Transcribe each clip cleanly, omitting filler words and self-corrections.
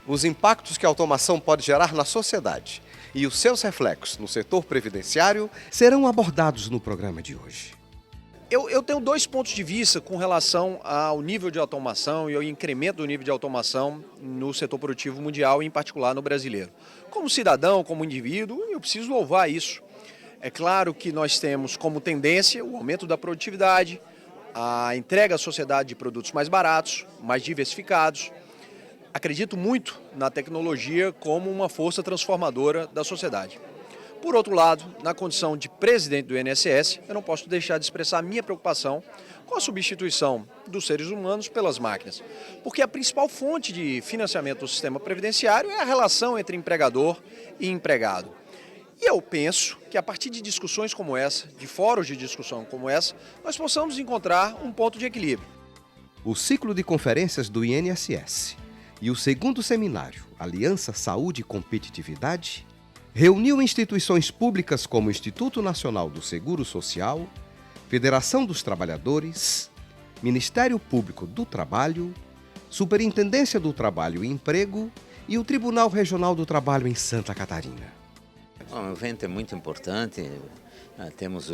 Os impactos que a automação pode gerar na sociedade e os seus reflexos no setor previdenciário serão abordados no programa de hoje. Eu tenho dois pontos de vista com relação ao nível de automação e ao incremento do nível de automação no setor produtivo mundial e em particular no brasileiro. Como cidadão, como indivíduo, eu preciso louvar isso. É claro que nós temos como tendência o aumento da produtividade, a entrega à sociedade de produtos mais baratos, mais diversificados. Acredito muito na tecnologia como uma força transformadora da sociedade. Por outro lado, na condição de presidente do INSS, eu não posso deixar de expressar a minha preocupação com a substituição dos seres humanos pelas máquinas, porque a principal fonte de financiamento do sistema previdenciário é a relação entre empregador e empregado. E eu penso que a partir de discussões como essa, de fóruns de discussão como essa, nós possamos encontrar um ponto de equilíbrio. O ciclo de conferências do INSS e o segundo seminário Aliança Saúde e Competitividade reuniu instituições públicas como o Instituto Nacional do Seguro Social, Federação dos Trabalhadores, Ministério Público do Trabalho, Superintendência do Trabalho e Emprego e o Tribunal Regional do Trabalho em Santa Catarina. Bom, o evento é muito importante. Temos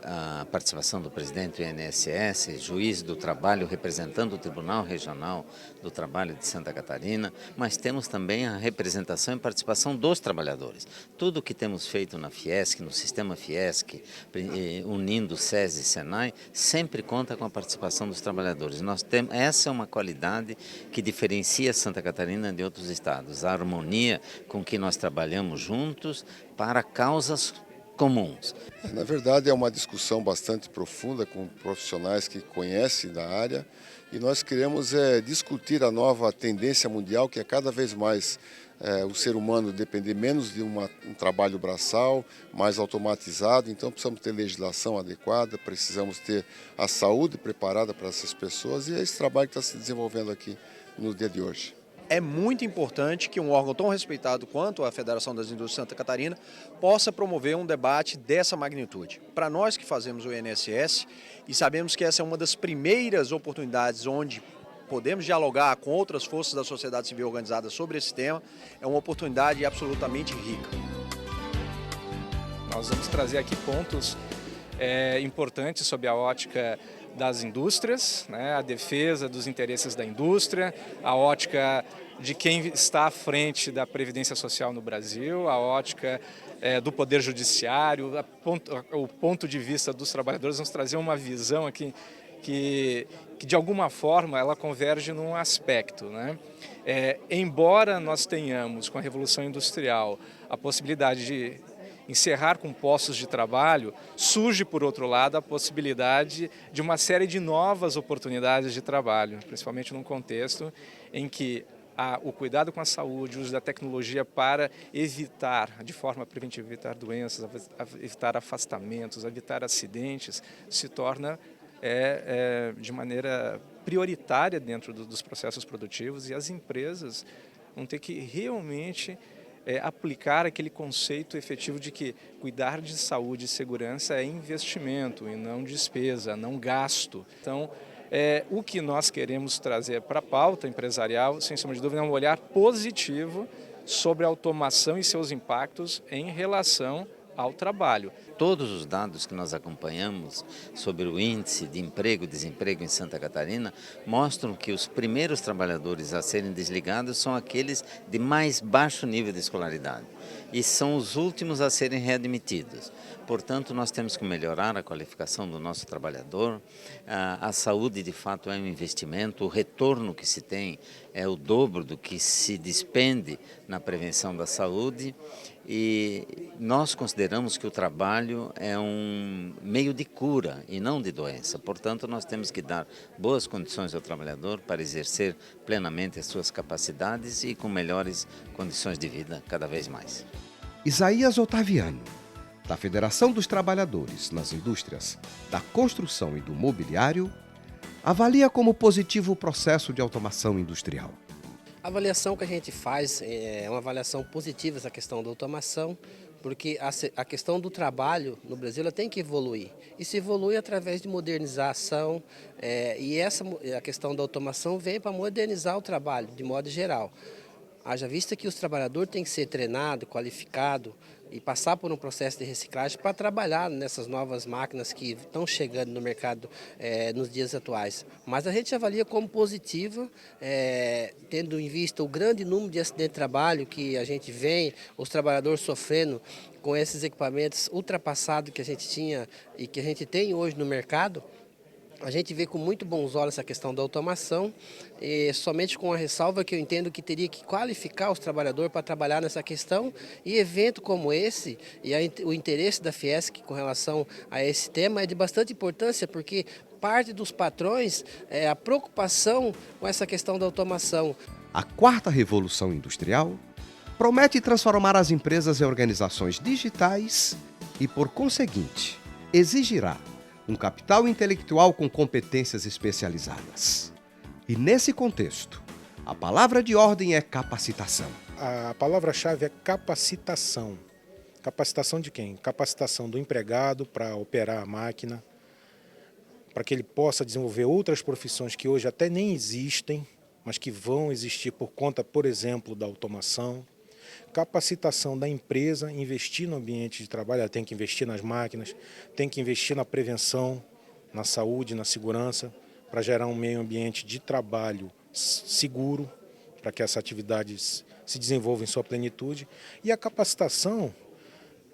a participação do presidente do INSS, juiz do trabalho representando o Tribunal Regional do Trabalho de Santa Catarina, mas temos também a representação e participação dos trabalhadores. Tudo o que temos feito na Fiesc, no sistema Fiesc, unindo SESI e SENAI, sempre conta com a participação dos trabalhadores. Essa é uma qualidade que diferencia Santa Catarina de outros estados, a harmonia com que nós trabalhamos juntos para causas comuns. Na verdade, é uma discussão bastante profunda com profissionais que conhecem da área e nós queremos discutir a nova tendência mundial, que é cada vez mais o ser humano depender menos de um trabalho braçal, mais automatizado. Então precisamos ter legislação adequada, precisamos ter a saúde preparada para essas pessoas e é esse trabalho que está se desenvolvendo aqui no dia de hoje. É muito importante que um órgão tão respeitado quanto a Federação das Indústrias de Santa Catarina possa promover um debate dessa magnitude. Para nós que fazemos o INSS e sabemos que essa é uma das primeiras oportunidades onde podemos dialogar com outras forças da sociedade civil organizada sobre esse tema, é uma oportunidade absolutamente rica. Nós vamos trazer aqui pontos importantes sob a ótica das indústrias, né, a defesa dos interesses da indústria, a ótica de quem está à frente da Previdência Social no Brasil, a ótica do Poder Judiciário, o ponto de vista dos trabalhadores. Vamos trazer uma visão aqui que de alguma forma ela converge num aspecto, né? Embora nós tenhamos com a Revolução Industrial a possibilidade de encerrar com postos de trabalho, surge, por outro lado, a possibilidade de uma série de novas oportunidades de trabalho, principalmente num contexto em que o cuidado com a saúde, o uso da tecnologia para evitar, de forma preventiva, evitar doenças, evitar afastamentos, evitar acidentes, se torna de maneira prioritária dentro dos processos produtivos e as empresas vão ter que realmente aplicar aquele conceito efetivo de que cuidar de saúde e segurança é investimento e não despesa, não gasto. Então, o que nós queremos trazer para a pauta empresarial, sem sombra de dúvida, é um olhar positivo sobre a automação e seus impactos em relação ao trabalho. Todos os dados que nós acompanhamos sobre o índice de emprego e desemprego em Santa Catarina mostram que os primeiros trabalhadores a serem desligados são aqueles de mais baixo nível de escolaridade e são os últimos a serem readmitidos. Portanto, nós temos que melhorar a qualificação do nosso trabalhador. A saúde, de fato, é um investimento. O retorno que se tem é o dobro do que se despende na prevenção da saúde. E nós consideramos que o trabalho é um meio de cura e não de doença. Portanto, nós temos que dar boas condições ao trabalhador para exercer plenamente as suas capacidades e com melhores condições de vida cada vez mais. Isaías Otaviano, da Federação dos Trabalhadores nas Indústrias da Construção e do Mobiliário, avalia como positivo o processo de automação industrial. A avaliação que a gente faz é uma avaliação positiva essa questão da automação, porque a questão do trabalho no Brasil ela tem que evoluir. E se evolui através de modernização, e a questão da automação vem para modernizar o trabalho, de modo geral. Haja vista que os trabalhadores têm que ser treinados, qualificados e passar por um processo de reciclagem para trabalhar nessas novas máquinas que estão chegando no mercado nos dias atuais. Mas a gente avalia como positiva, tendo em vista o grande número de acidentes de trabalho que a gente vê, os trabalhadores sofrendo com esses equipamentos ultrapassados que a gente tinha e que a gente tem hoje no mercado. A gente vê com muito bons olhos essa questão da automação, e somente com a ressalva que eu entendo que teria que qualificar os trabalhadores para trabalhar nessa questão, e evento como esse, e o interesse da Fiesc com relação a esse tema é de bastante importância, porque parte dos patrões é a preocupação com essa questão da automação. A quarta revolução industrial promete transformar as empresas em organizações digitais e, por conseguinte, exigirá um capital intelectual com competências especializadas. E nesse contexto, a palavra de ordem é capacitação. A palavra-chave é capacitação. Capacitação de quem? Capacitação do empregado para operar a máquina, para que ele possa desenvolver outras profissões que hoje até nem existem, mas que vão existir por conta, por exemplo, da automação. Capacitação da empresa, investir no ambiente de trabalho, ela tem que investir nas máquinas, tem que investir na prevenção, na saúde, na segurança, para gerar um meio ambiente de trabalho seguro, para que essa atividade se desenvolva em sua plenitude. E a capacitação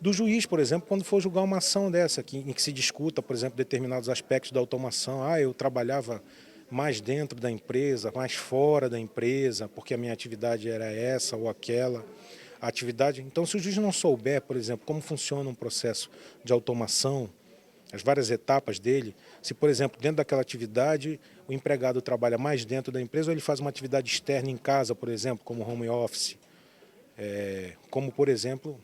do juiz, por exemplo, quando for julgar uma ação dessa, em que se discuta, por exemplo, determinados aspectos da automação. Eu trabalhava mais dentro da empresa, mais fora da empresa, porque a minha atividade era essa ou aquela atividade. Então, se o juiz não souber, por exemplo, como funciona um processo de automação, as várias etapas dele, se, por exemplo, dentro daquela atividade, o empregado trabalha mais dentro da empresa ou ele faz uma atividade externa em casa, por exemplo, como home office, como, por exemplo,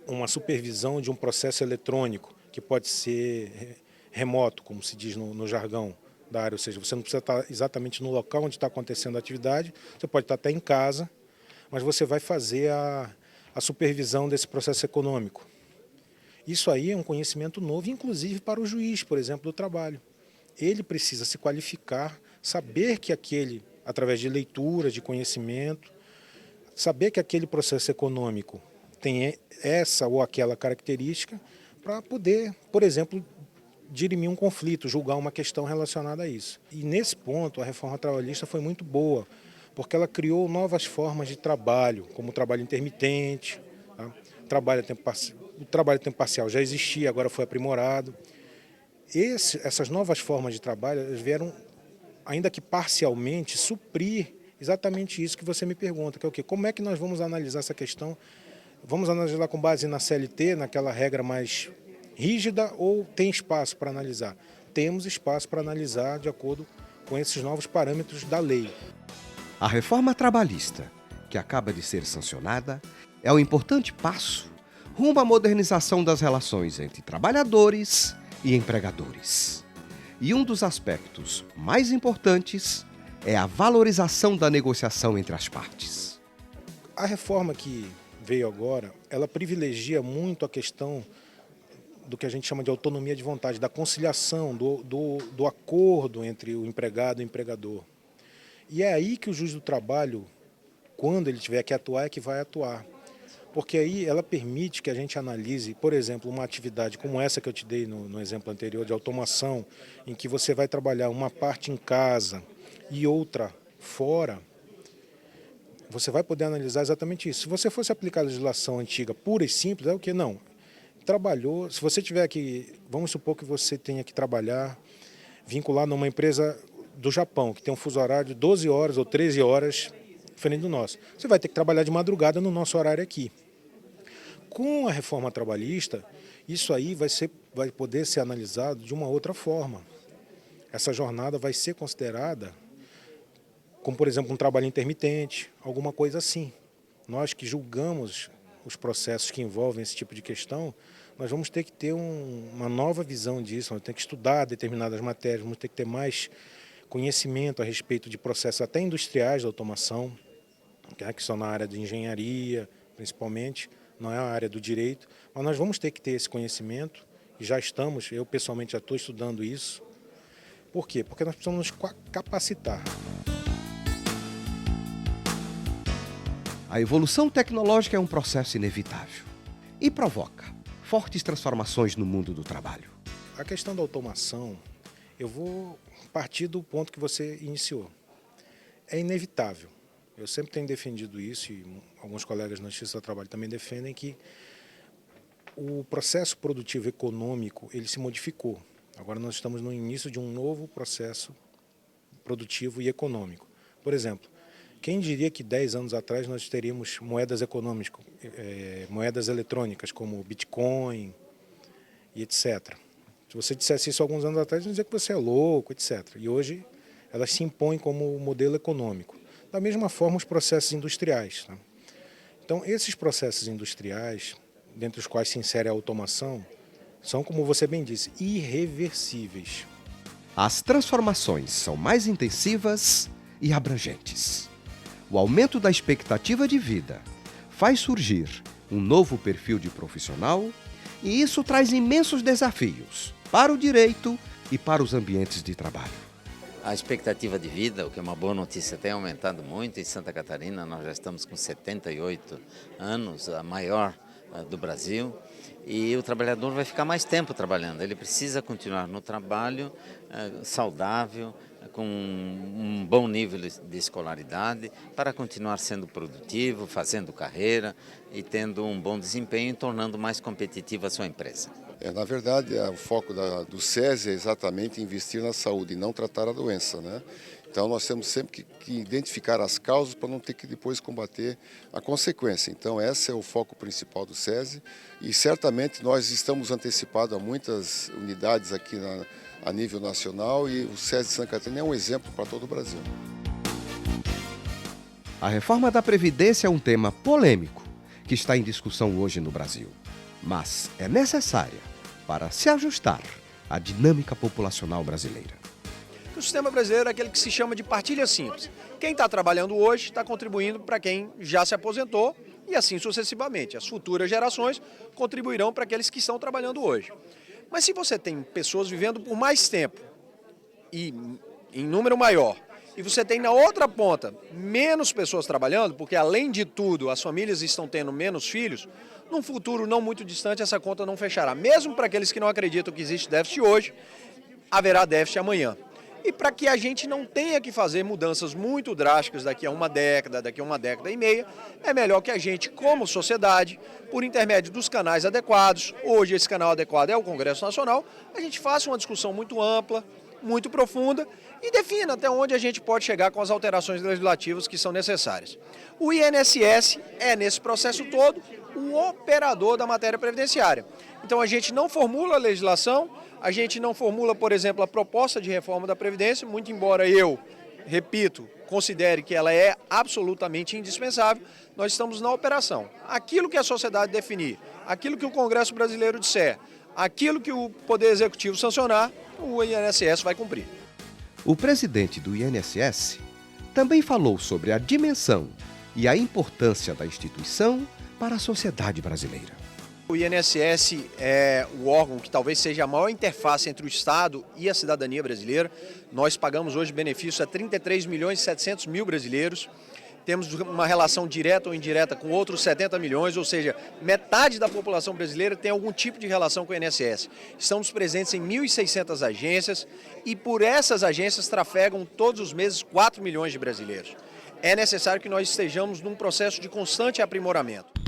uma supervisão de um processo eletrônico, que pode ser remoto, como se diz no jargão da área, ou seja, você não precisa estar exatamente no local onde está acontecendo a atividade, você pode estar até em casa, mas você vai fazer a supervisão desse processo econômico. Isso aí é um conhecimento novo, inclusive para o juiz, por exemplo, do trabalho. Ele precisa se qualificar, saber que através de leitura, de conhecimento, saber que aquele processo econômico tem essa ou aquela característica para poder, por exemplo, dirimir um conflito, julgar uma questão relacionada a isso. E nesse ponto a reforma trabalhista foi muito boa, porque ela criou novas formas de trabalho, como o trabalho intermitente, tá? O trabalho a tempo parcial já existia, agora foi aprimorado. Essas novas formas de trabalho elas vieram, ainda que parcialmente, suprir exatamente isso que você me pergunta, que é o quê? Como é que nós vamos analisar essa questão? Vamos analisar com base na CLT, naquela regra mais rígida, ou tem espaço para analisar? Temos espaço para analisar de acordo com esses novos parâmetros da lei. A reforma trabalhista, que acaba de ser sancionada, é um importante passo rumo à modernização das relações entre trabalhadores e empregadores. E um dos aspectos mais importantes é a valorização da negociação entre as partes. A reforma que veio agora, ela privilegia muito a questão do que a gente chama de autonomia de vontade, da conciliação, do acordo entre o empregado e o empregador. E é aí que o juiz do trabalho, quando ele tiver que atuar, é que vai atuar. Porque aí ela permite que a gente analise, por exemplo, uma atividade como essa que eu te dei no exemplo anterior, de automação, em que você vai trabalhar uma parte em casa e outra fora, você vai poder analisar exatamente isso. Se você fosse aplicar a legislação antiga pura e simples, é o que? Não. Trabalhou, se você tiver que, vamos supor que você tenha que trabalhar, vincular numa empresa do Japão, que tem um fuso horário de 12 horas ou 13 horas, diferente do nosso. Você vai ter que trabalhar de madrugada no nosso horário aqui. Com a reforma trabalhista, isso aí vai poder ser analisado de uma outra forma. Essa jornada vai ser considerada como, por exemplo, um trabalho intermitente, alguma coisa assim. Nós que julgamos os processos que envolvem esse tipo de questão, nós vamos ter que ter uma nova visão disso, vamos ter que estudar determinadas matérias, vamos ter que ter mais conhecimento a respeito de processos até industriais da automação, que são na área de engenharia, principalmente, não é a área do direito, mas nós vamos ter que ter esse conhecimento, e já estamos, eu pessoalmente já estou estudando isso. Por quê? Porque nós precisamos nos capacitar. A evolução tecnológica é um processo inevitável e provoca fortes transformações no mundo do trabalho. A questão da automação, eu vou partir do ponto que você iniciou. É inevitável. Eu sempre tenho defendido isso e alguns colegas na Justiça do Trabalho também defendem que o processo produtivo econômico ele se modificou. Agora nós estamos no início de um novo processo produtivo e econômico. Por exemplo, quem diria que 10 anos atrás nós teríamos moedas econômicas, moedas eletrônicas como o Bitcoin e etc. Se você dissesse isso alguns anos atrás, iam dizer que você é louco, etc. E hoje elas se impõem como modelo econômico. Da mesma forma, os processos industriais. Né? Então, esses processos industriais, dentre os quais se insere a automação, são, como você bem disse, irreversíveis. As transformações são mais intensivas e abrangentes. O aumento da expectativa de vida faz surgir um novo perfil de profissional e isso traz imensos desafios para o direito e para os ambientes de trabalho. A expectativa de vida, o que é uma boa notícia, tem aumentado muito. Em Santa Catarina nós já estamos com 78 anos, a maior do Brasil, e o trabalhador vai ficar mais tempo trabalhando. Ele precisa continuar no trabalho saudável, com um bom nível de escolaridade, para continuar sendo produtivo, fazendo carreira e tendo um bom desempenho, tornando mais competitiva a sua empresa. Na verdade, o foco do SESI é exatamente investir na saúde e não tratar a doença, né? Então nós temos sempre que identificar as causas para não ter que depois combater a consequência. Então esse é o foco principal do SESI e certamente nós estamos antecipados a muitas unidades aqui a nível nacional e o SESI de Santa Catarina é um exemplo para todo o Brasil. A reforma da Previdência é um tema polêmico que está em discussão hoje no Brasil, mas é necessária para se ajustar à dinâmica populacional brasileira. O sistema brasileiro é aquele que se chama de partilha simples. Quem está trabalhando hoje está contribuindo para quem já se aposentou e assim sucessivamente. As futuras gerações contribuirão para aqueles que estão trabalhando hoje. Mas se você tem pessoas vivendo por mais tempo e em número maior, e você tem na outra ponta menos pessoas trabalhando, porque além de tudo as famílias estão tendo menos filhos, num futuro não muito distante essa conta não fechará. Mesmo para aqueles que não acreditam que existe déficit hoje, haverá déficit amanhã. E para que a gente não tenha que fazer mudanças muito drásticas daqui a uma década e meia, é melhor que a gente, como sociedade, por intermédio dos canais adequados, hoje esse canal adequado é o Congresso Nacional, a gente faça uma discussão muito ampla, muito profunda e defina até onde a gente pode chegar com as alterações legislativas que são necessárias. O INSS é, nesse processo todo, o operador da matéria previdenciária. Então a gente não formula a legislação, a gente não formula, por exemplo, a proposta de reforma da Previdência, muito embora eu, repito, considere que ela é absolutamente indispensável, nós estamos na operação. Aquilo que a sociedade definir, aquilo que o Congresso brasileiro disser, aquilo que o Poder Executivo sancionar, o INSS vai cumprir. O presidente do INSS também falou sobre a dimensão e a importância da instituição para a sociedade brasileira. O INSS é o órgão que talvez seja a maior interface entre o Estado e a cidadania brasileira. Nós pagamos hoje benefícios a 33 milhões e 700 mil brasileiros. Temos uma relação direta ou indireta com outros 70 milhões, ou seja, metade da população brasileira tem algum tipo de relação com o INSS. Estamos presentes em 1.600 agências e por essas agências trafegam todos os meses 4 milhões de brasileiros. É necessário que nós estejamos num processo de constante aprimoramento.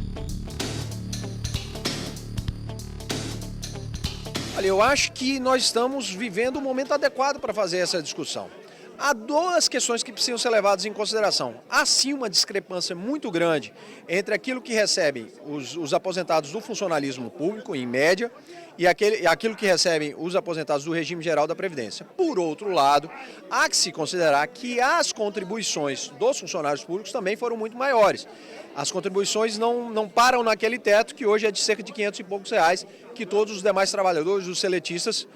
Olha, eu acho que nós estamos vivendo o momento adequado para fazer essa discussão. Há duas questões que precisam ser levadas em consideração. Há sim uma discrepância muito grande entre aquilo que recebem os aposentados do funcionalismo público, em média, e aquilo que recebem os aposentados do regime geral da Previdência. Por outro lado, há que se considerar que as contribuições dos funcionários públicos também foram muito maiores. As contribuições não param naquele teto que hoje é de cerca de 500 e poucos reais que todos os demais trabalhadores, os seletistas,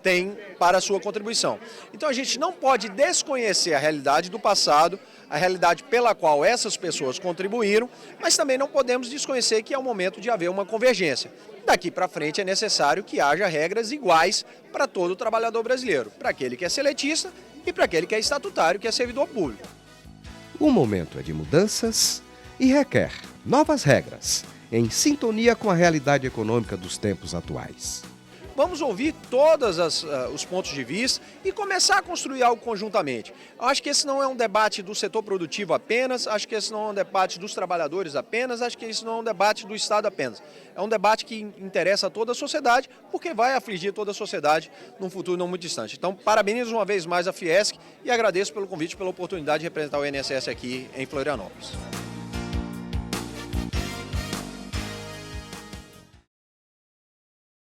têm para a sua contribuição. Então a gente não pode desconhecer a realidade do passado, a realidade pela qual essas pessoas contribuíram, mas também não podemos desconhecer que é o momento de haver uma convergência. Daqui para frente é necessário que haja regras iguais para todo o trabalhador brasileiro, para aquele que é seletista e para aquele que é estatutário, que é servidor público. O momento é de mudanças e requer novas regras, em sintonia com a realidade econômica dos tempos atuais. Vamos ouvir todos os pontos de vista e começar a construir algo conjuntamente. Eu acho que esse não é um debate do setor produtivo apenas, acho que esse não é um debate dos trabalhadores apenas, acho que esse não é um debate do Estado apenas. É um debate que interessa a toda a sociedade, porque vai afligir toda a sociedade num futuro não muito distante. Então, parabenizo uma vez mais a Fiesc e agradeço pelo convite, pela oportunidade de representar o INSS aqui em Florianópolis.